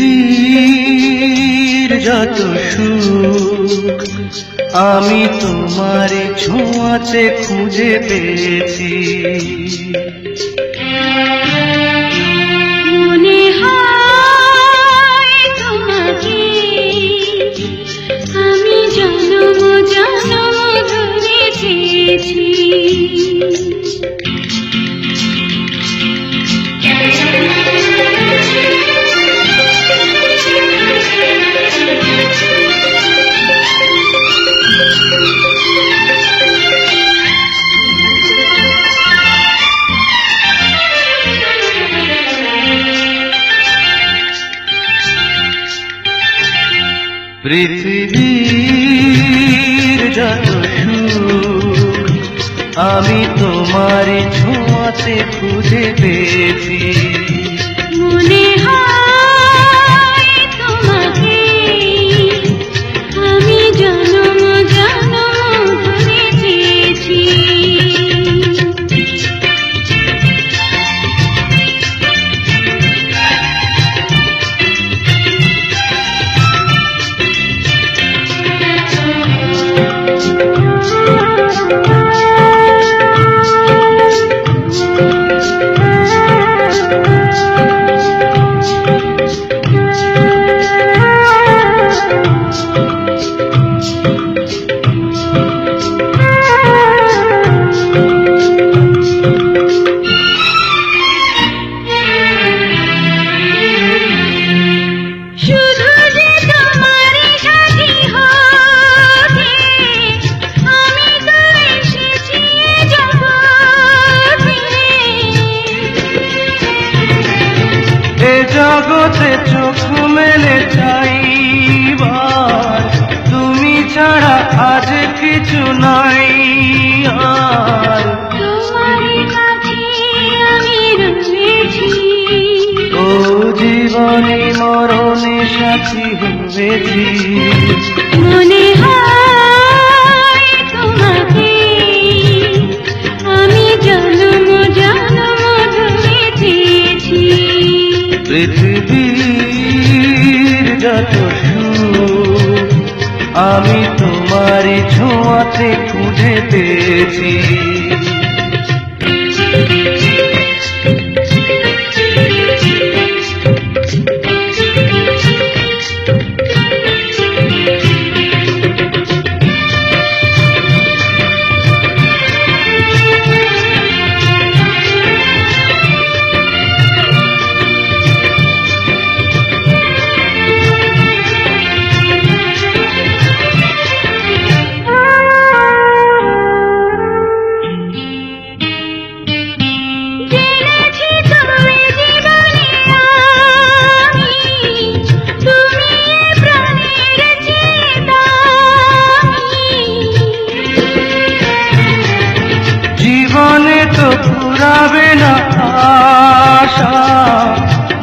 পৃথিবীর যত সুখ আমি তোমার ছোঁয়াতে খুঁজে পেয়েছি। মনে হয় তোমাকে আমি জন্ম জন্ম ধরে চেয়েছি। পৃথিবীর যত সুখ আমি তোমার ছোঁয়াতে খুঁজে পেয়েছি। মনে হয় তোমাকে আমি জন্ম জন্ম ধরে চেয়েছি। জগতে চোখ মেলে চাইবার তুমি ছাড়া আজ কিছু নাই আর। তোমার কাছে আমি রয়েছি, ও জীবনে মরণে সাথী হয়েছি। মনে হয় তোমাকে আমি জন্ম জন্ম ধরে চেয়েছি। পৃথিবীর যত সুখ আমি তোমার ছোঁয়াতে খুঁজে পেয়েছি। জীবনে তো ফুরাবে না আশা,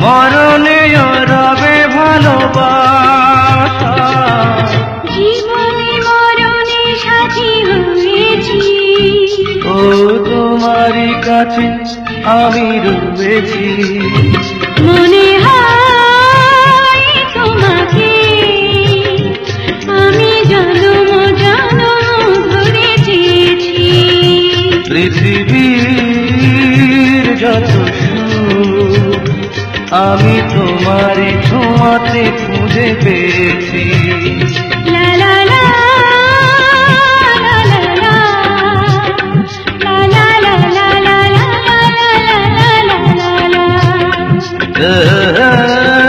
মরণে রবে ভালোবাসা। জীবনে মরণে সাথী হয়েছি, ও তোমারই কাছে আমি রয়েছি। মনে হয় তোমাকে আমি জন্ম জন্ম ধরে চেয়েছি। পৃথিবীর যত সুখ আমি তোমার ছোঁয়াতে খুঁজে পেয়েছি। লা লা লা লা লা লা লা লা লা লা লা লা লা লা লা লা।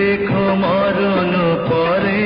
রেখো মরণ পরে।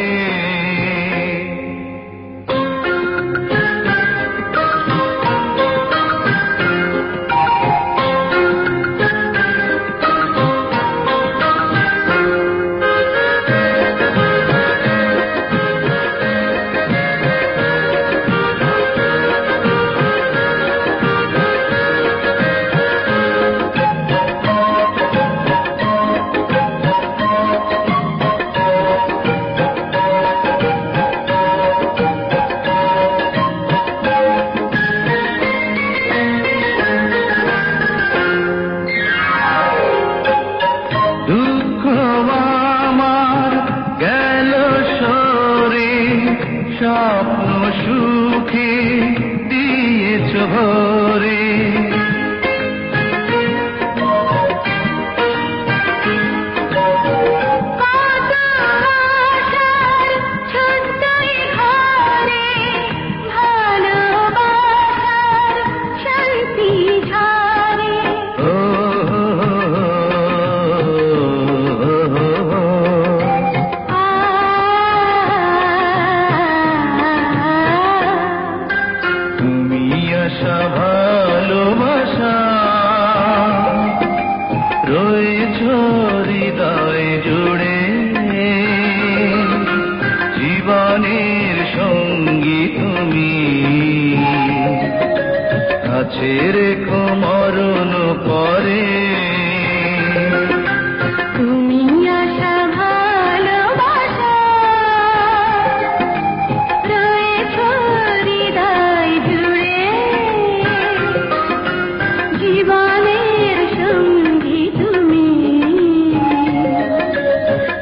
দুঃখ আমার গেল সরে, স্বপ্ন সুখে দিয়েছ ভরে। ভালোবাসা রয়েছ হৃদয় জুড়ে, জীবনের সঙ্গী তুমি, কাছে রেখো মরণ পরে। তুমি আশা ভালোবাসা রয়েছ হৃদয় জুড়ে, জীবনের সঙ্গী তুমি,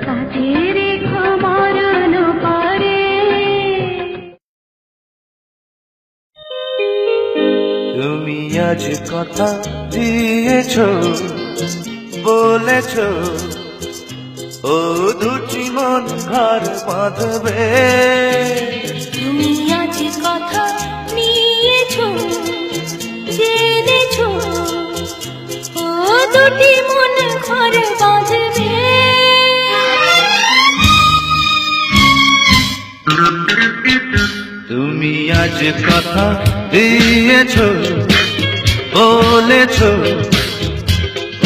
কাছে রেখো মরণ পরে। তুমি আজ কথা দিয়েছ, বলেছ ও দুটি মন ঘর বাঁধবে। তুমি আজ কথা নিয়েছো, জেনেছো ও দুটি মন ঘর বাঁধবে। তুমি আজ কথা দিয়েছ, বলেছ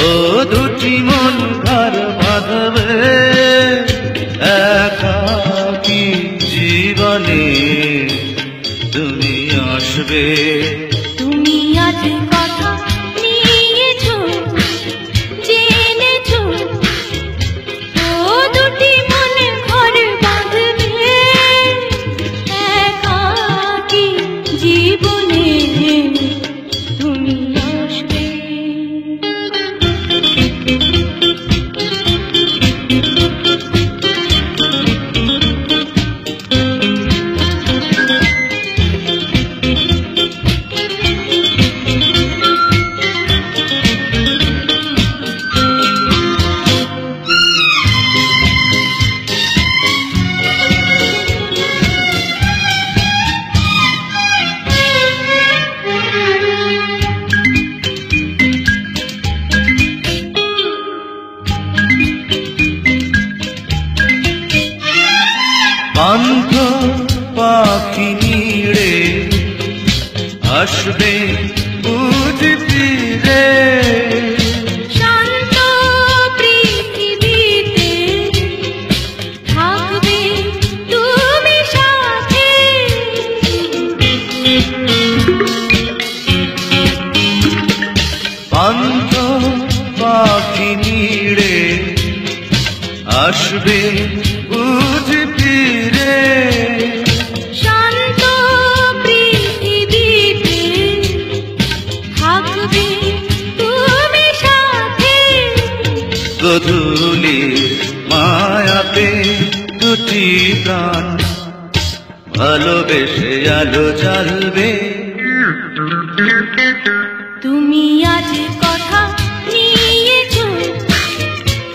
ও দুটি মন ঘর বাঁধবে। একাকী জীবনে তুমি আসবে। তুমি আজ কথা নিয়েছো, জেনেছো ও দুটি মন ঘর বাঁধবে। একাকী জীবনে তুমি আসবে। পান্থ পাখি নিড়ে আসবে বুঝ ফিরে। শান্ত পৃথিবীতে থাকবে তুমি সাথে। পান্থ পাখি নিড়ে আসবে বুঝ ফিরে। শান্ত পৃথিবীতে থাকবে তুমি সাথে। গধূলি মায়াতে দুটি প্রাণ ভালোবেসে আলো জ্বালবে। তুমি আজ কথা নিয়েছো,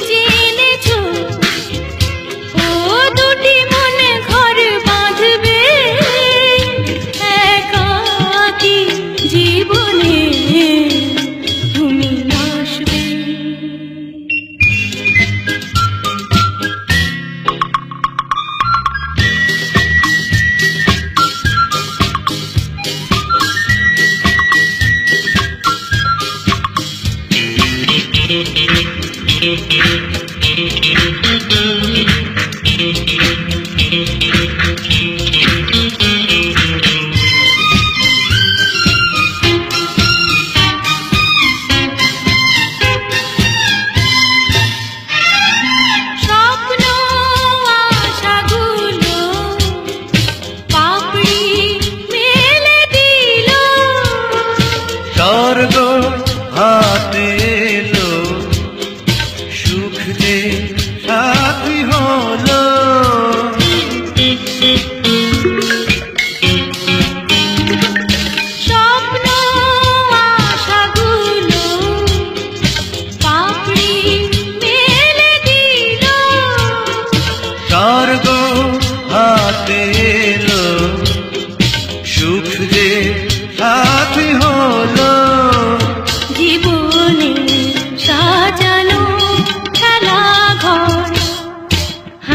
জেনেছো ও দুটি মন ঘর বাঁধবে। একাকী জীবনে তুমি আসবে।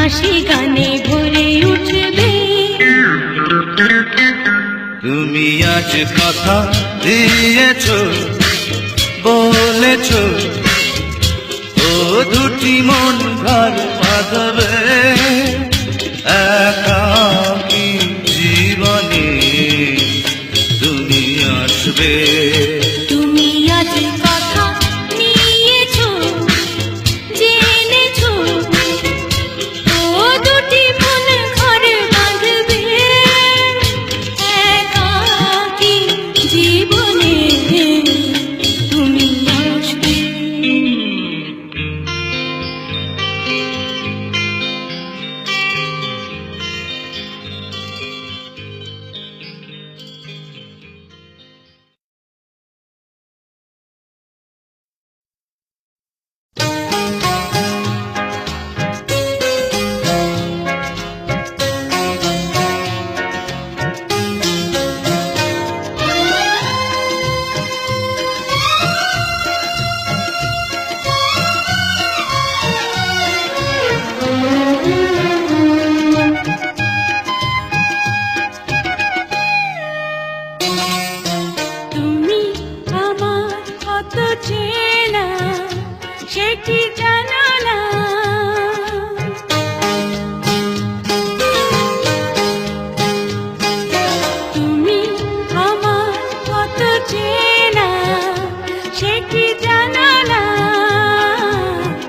হাসি গানে ভরে উঠবে। তুমি আজ কথা দিয়েছ, বলেছ ও দুটি মন ঘর বাঁধবে একাকী জীবনে তুমি আসবে। তুমি আজ কথা নিয়েছো, জেনেছো ও দুটি মন ঘর বাঁধবে একাকী জীবনে তুমি আসবে। তুমি আমার কত চেনা সেটি জানো না। তুমি আমার কত চেনা সেটি জানো না।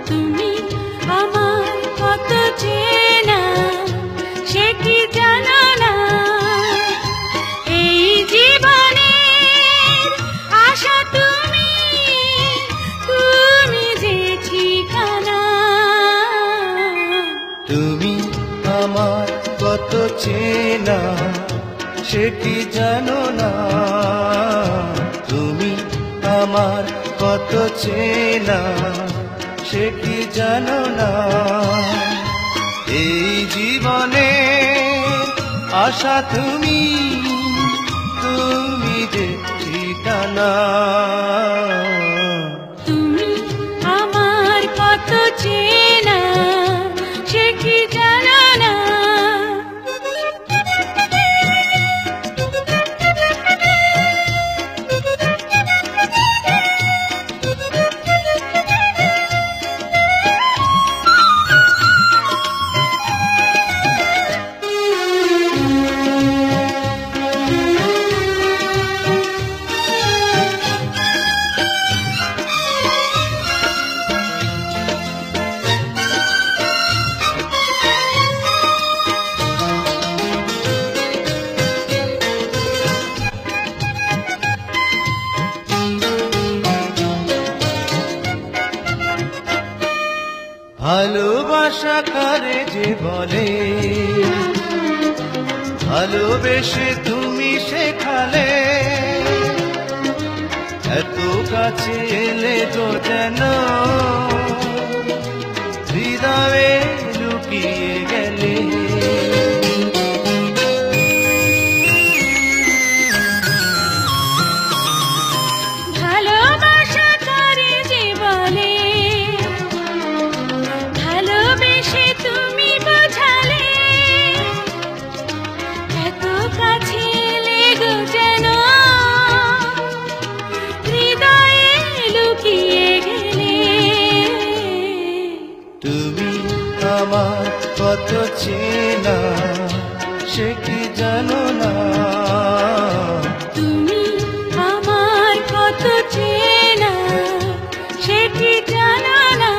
তুমি আমার কত চেনা সেটি জানো না। এই জীবনের আশা তুমি, তুমি যে ঠিকানা। তুমি আমার কত চেনা সেটি জানো না। তুমি আমার কত চেনা সেটি জানো না। এই জীবনে আশা তুমি, তুমি যে ঠিকানা। তুমি আমার কত চেনা সেটি জানো না। ভালোবাসা কারে যে বলে, ভালোবেসে তুমি শেখালে এত কাছে এলে তো যেন হৃদয়ে লুকিয়ে গেলে। ভালোবাসা করে যে বলে, ভালোবেসে তুমি বোঝালে এত কাছে লেগো যেন হৃদয়ে লুকিয়ে গেলে। তুমি আমার কত চেনা সে কি জানো না। তুমি আমার কত চেনা সেটি জানো না।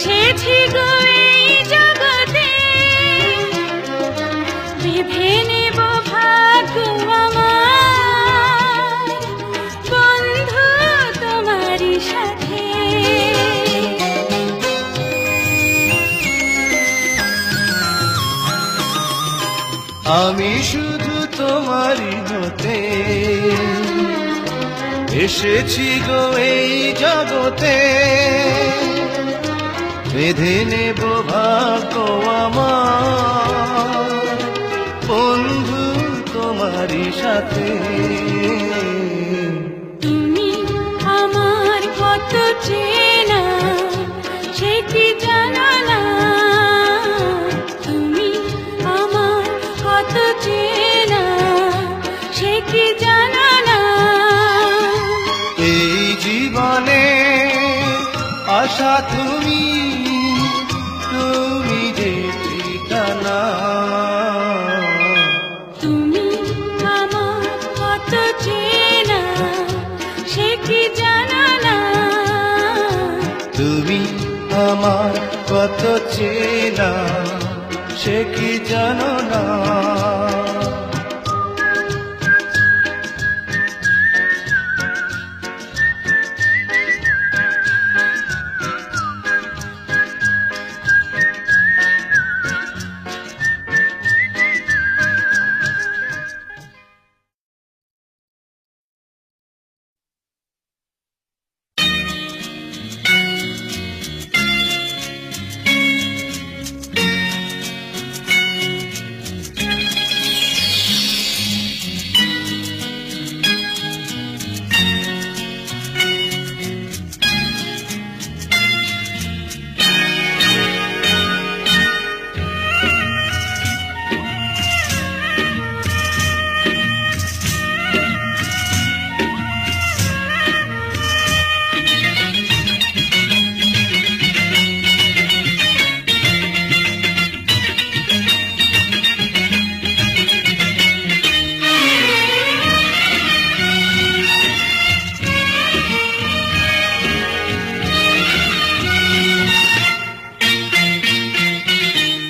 এসেছি গো এই জগতে, বেঁধে নেব ভাগ্য আমার, বন্ধু তোমারই সাথে। আমি শুধু তোমারই হতে এসেছি গো এই জগতে, বেঁধে নেব ভাগ্য আমার, বন্ধু তোমারই সাথে। তুমি আমার কত চেনা সে কি জানো না, তুমি আমার কত চেনা সে কি জানো না। এই জীবনে আশা তুমি, তুমি যে ঠিকানা। তুমি আমার কত চেনা সে কি জানো না, তুমি আমার কত চেনা সে কি জানো না।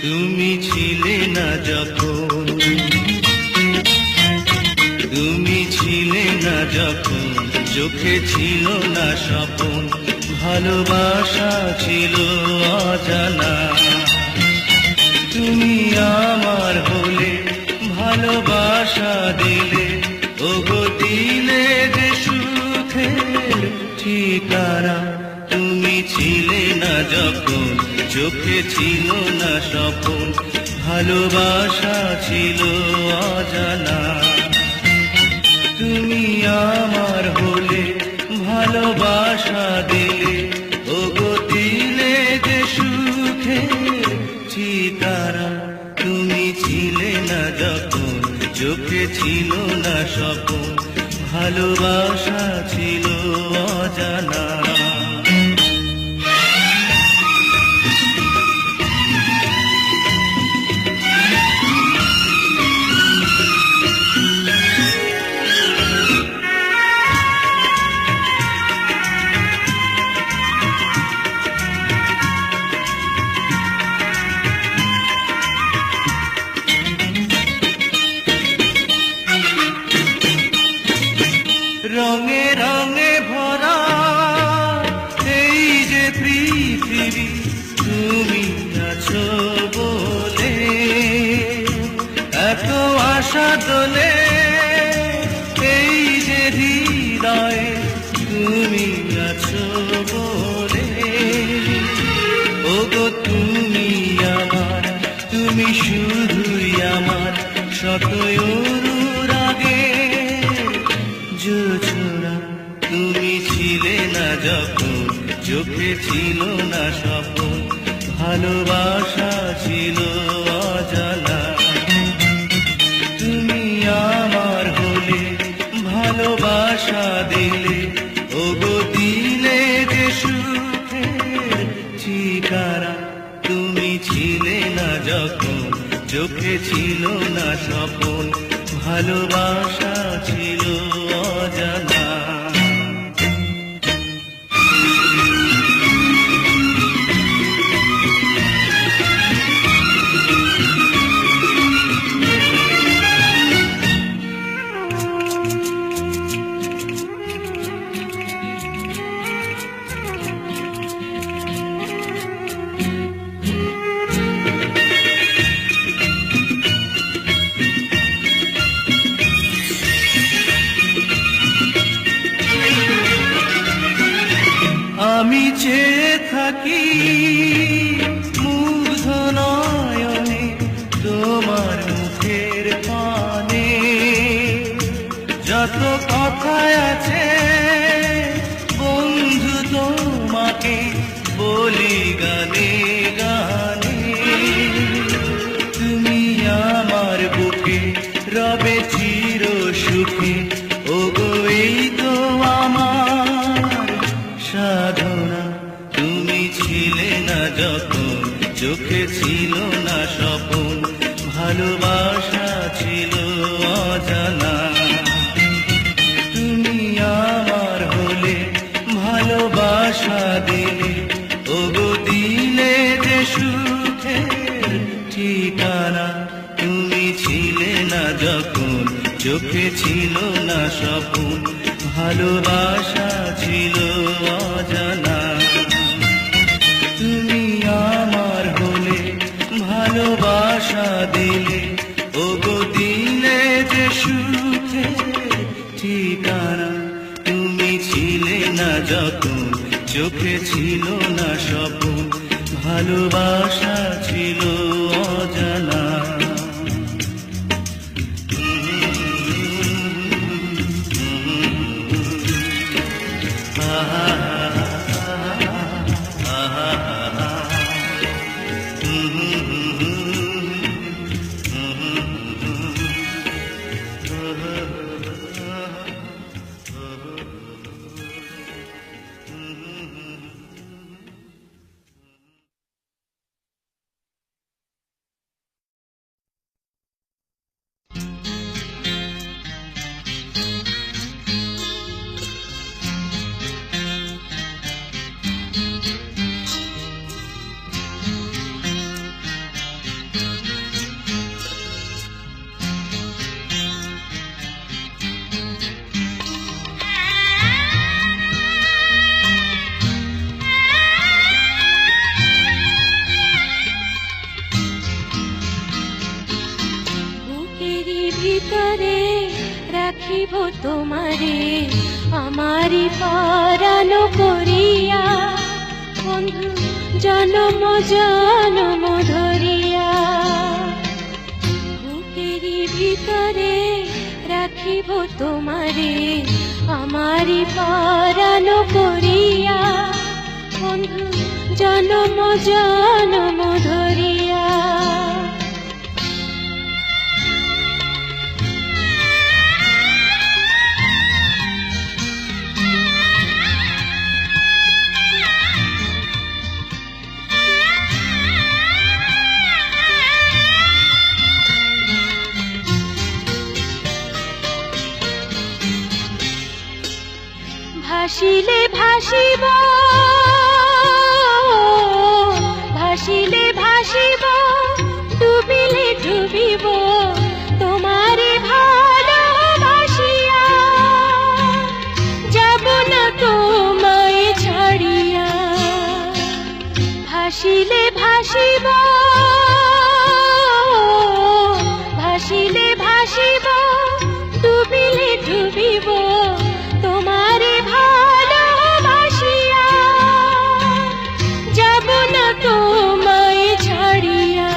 তুমি ছিলে না যখন, তুমি ছিলে না যখন, চোখে ছিল না স্বপন, ভালোবাসা ছিল অজানা। তুমি আমার হলে ভালোবাসা দিলে, ওগো দিলে যে সুখের ঠিকানা। তুমি ছিলে না যখন, চোখে ছিল না স্বপন, ভালোবাসা ছিল অজানা। তুমি আমার হলে ভালোবাসা দিলে, ওগো দিলে যে সুখের ঠিকানা। তুমি ছিলে না যখন, চোখে ছিল না স্বপন, ভালোবাসা ছিল অজানা। রঙে রঙে ভরা এই যে পৃথিবী, তুমি আছো বলে এত আশা দোলে। এই যে হৃদয়ে তুমি আছো বলে, ওগো তুমি আমার, তুমি শুধুই আমার, শত অনুরাগে জোছনা। তুমি ছিলে না যখন, চোখে ছিল না স্বপন, ভালোবাসা ছিল অজানা। তুমি আমার হলে ভালোবাসা দিলে, ওগো দিলে যে সুখের ঠিকানা। তুমি ছিলে না যখন, চোখে ছিল না স্বপন, ভালোবাসা ছিল অজানা। মুগ্ধ নয়নে তোমার মুখের পানে যত কথা আছে বন্ধু তোমাকে বলি গানে গানে তুমি আমার বুকে রবে চির সুখে ওগো এই তো আমার সাধনা তুমি ছিলে না যখন চোখে ছিল না স্বপন ভালোবাসা ছিল অজানা তুমি আমার হলে ভালোবাসা দিলে ওগো দিলে যে সুখের ঠিকানা তুমি ছিলে না যখন চোখে ছিল না স্বপন ভালোবাসা ছিল অজানা তুমি আমার হলে ভালোবাসা দিলে ওগো দিলে যে সুখের ঠিকানা তুমি ছিলে না যখন চোখে ছিল না স্বপন ভালোবাসা ছিল অজানা রাখিব তোমারে আমারি পরানো করিয়া বন্ধু জনম জনম ধরিয়া বুকেরি ভিতরে রাখিব তোমারে আমারি পরানো করিয়া বন্ধু জনম জনম ধরিয়া ভাসিলে ভাসিব ভাসিলে ভাসিব ডুবিলে ডুবিব তোমারে ভালোবাসিয়া যাব না তোমায় ছাড়িয়া ভাসিলে ভাসিব ভাসিলে ভাসিব ডুবিলে ডুবিব তোমারে ভালোবাসিয়া যাব না তোমায় ছাড়িয়া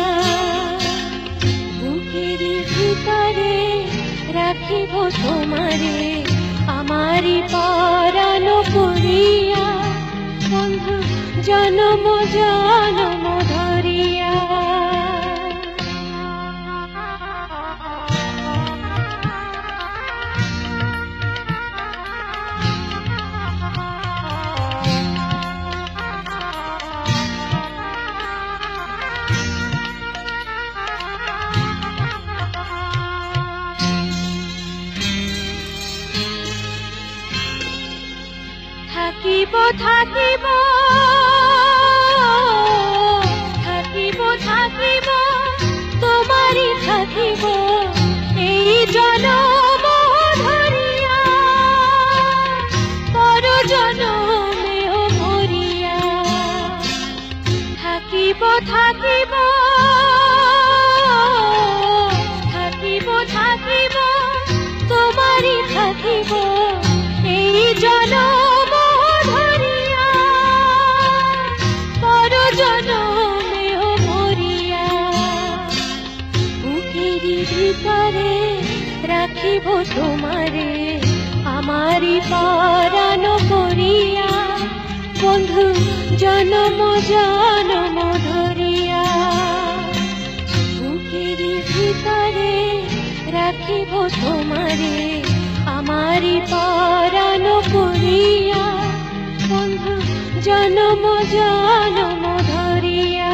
বুকের ভিতরে রাখিব তোমারে আমারি পরানো করিয়া বন্ধু জনম জনম ধরিয়া থাকিব থাকিব থাকিব থাকিব তোমারই থাকিব এই জনম ধরিয়া পর জনমেও মরিয়া থাকিব থাকিব থাকিব থাকিব তোমারই থাকিব এই জনম ধরিয়া পর জনমেও মরিয়া বুকেরই ভিতরে রাখিব তোমারে আমারি পরাণ করিয়া বন্ধু জনম জনম ধরিয়া বুকেরই ভিতরে রাখিব তোমারে আমারি পরাণ করিয়া বন্ধু জনম জনম ধরিয়া।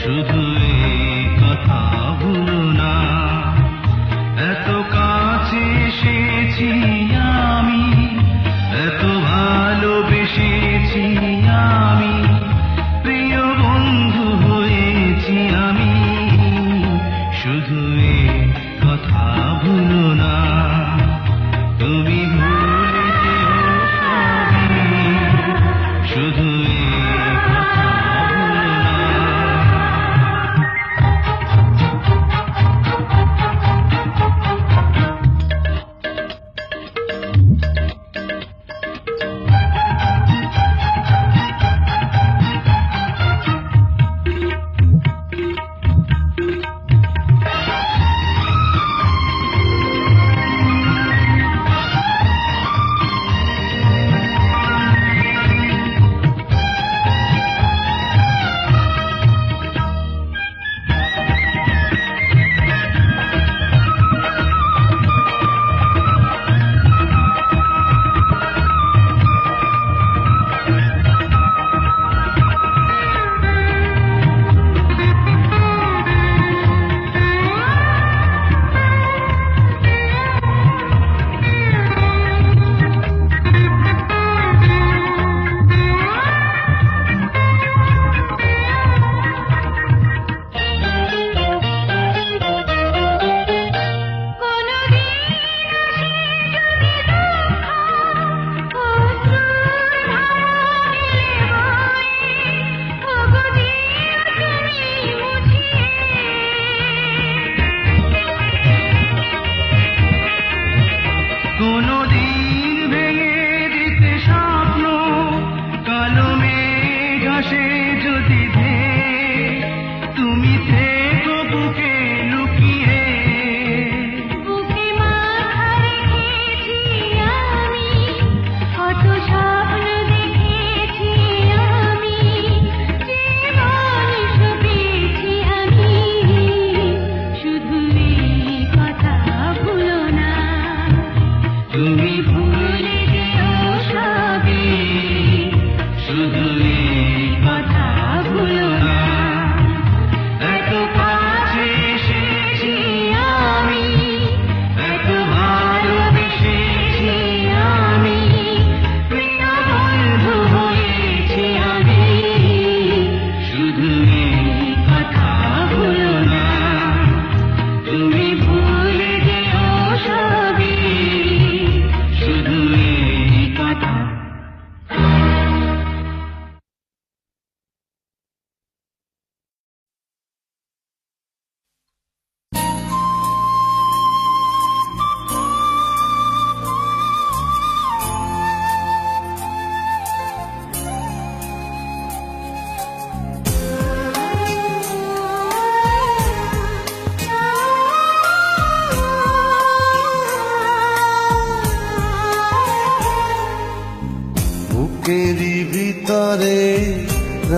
শুধু এই কথা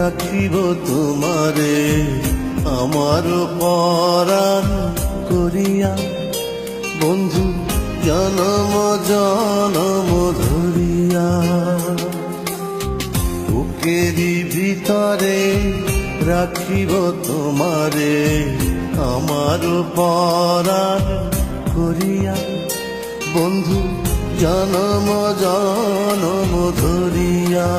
রাখিব তোমারে আমার পরাণ করিয়া, বন্ধু জনম জনম ধরিয়া। বুকেরই ভিতরে রাখিব তোমারে আমার পরাণ করিয়া, বন্ধু জনম জনম ধরিয়া।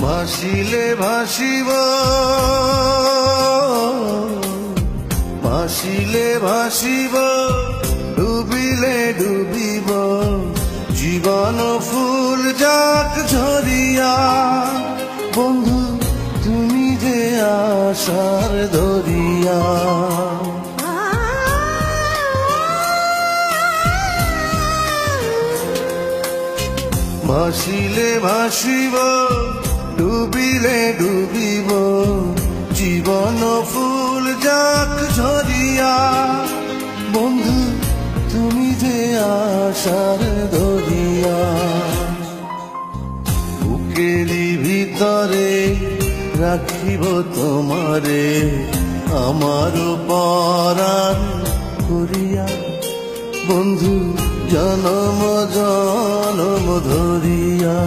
ভাসিলে ভাসিব, ভাসিলে ভাসিব, ডুবিলে ডুবিব, জীবন ফুল যাক ঝরিয়া, বন্ধু তুমি যে আশার ধরিয়া। ভাসিলে ভাসিব, ডুবিলে ডুবিব, জীবন ফুল যাক ঝরিয়া, বন্ধু তুমি যে আশার ধরিয়া। বুকেরই ভিতরে রাখিব তোমারে আমার পরাণ করিয়া, বন্ধু জনম জনম ধরিয়া।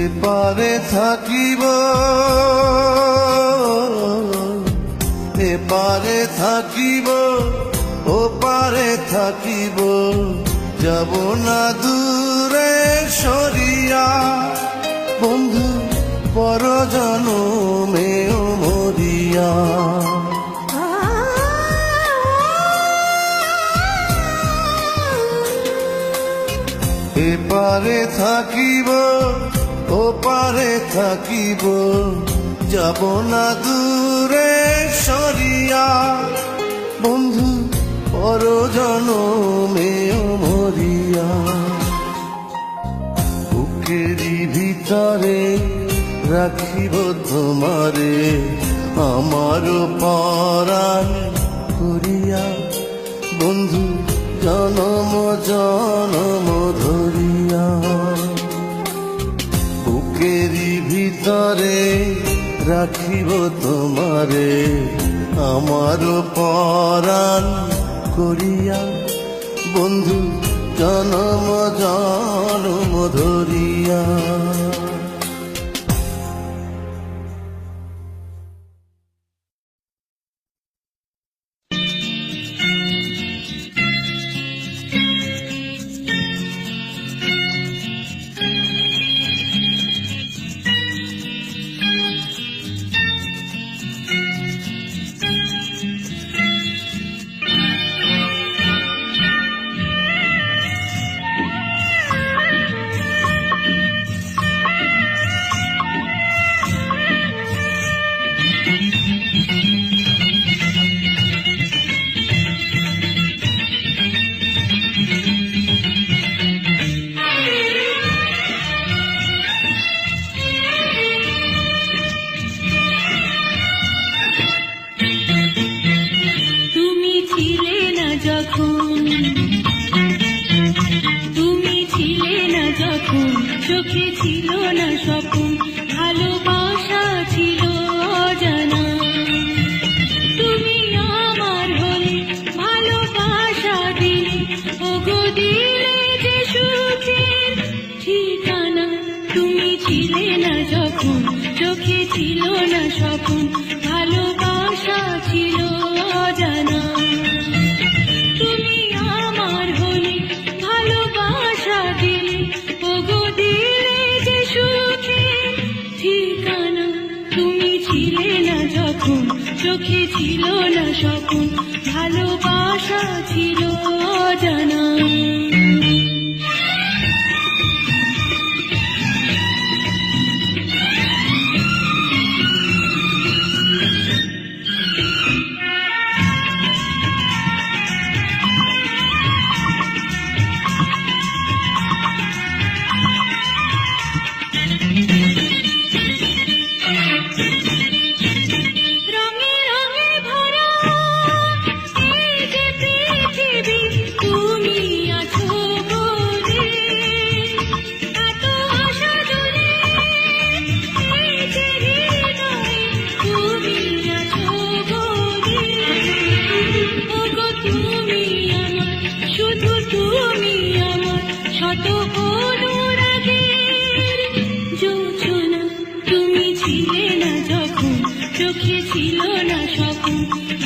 এপারে থাকিব, এপারে থাকিব, ওপারে থাকিব, যাব না দূরে সরিয়া, বন্ধু পর জনমেও মরিয়া। এপারে থাকিব, ওপারে থাকিব, যাব না দূরে সরিয়া, বন্ধু পর জনমেও মরিয়া। বুকেরই ভিতরে রাখিব তোমারে আমার পরাণ করিয়া, বন্ধু জনম জনম ধরিয়া। বুকেরই ভিতরে রাখিব তোমারে আমার পরাণ করিয়া, বন্ধু জনম জনম ধরিয়া। চোখে ছিল না স্বপ্ন, ভালোবাসা ছিল অজানা। রঙে রঙে ভরা এই যে পৃথিবী, তুমি আছো বলে এত আশা জুড়ে, এই যে হৃদয়ে তুমি আছো বলে। ওগো তুমি আমার, শুধু তুমি আমার, শত অনুরাগের জোছনা। তুমি ছিলে না যখন, চোখে ছিল না স্বপ্ন,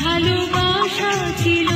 ভালোবাসা ছিল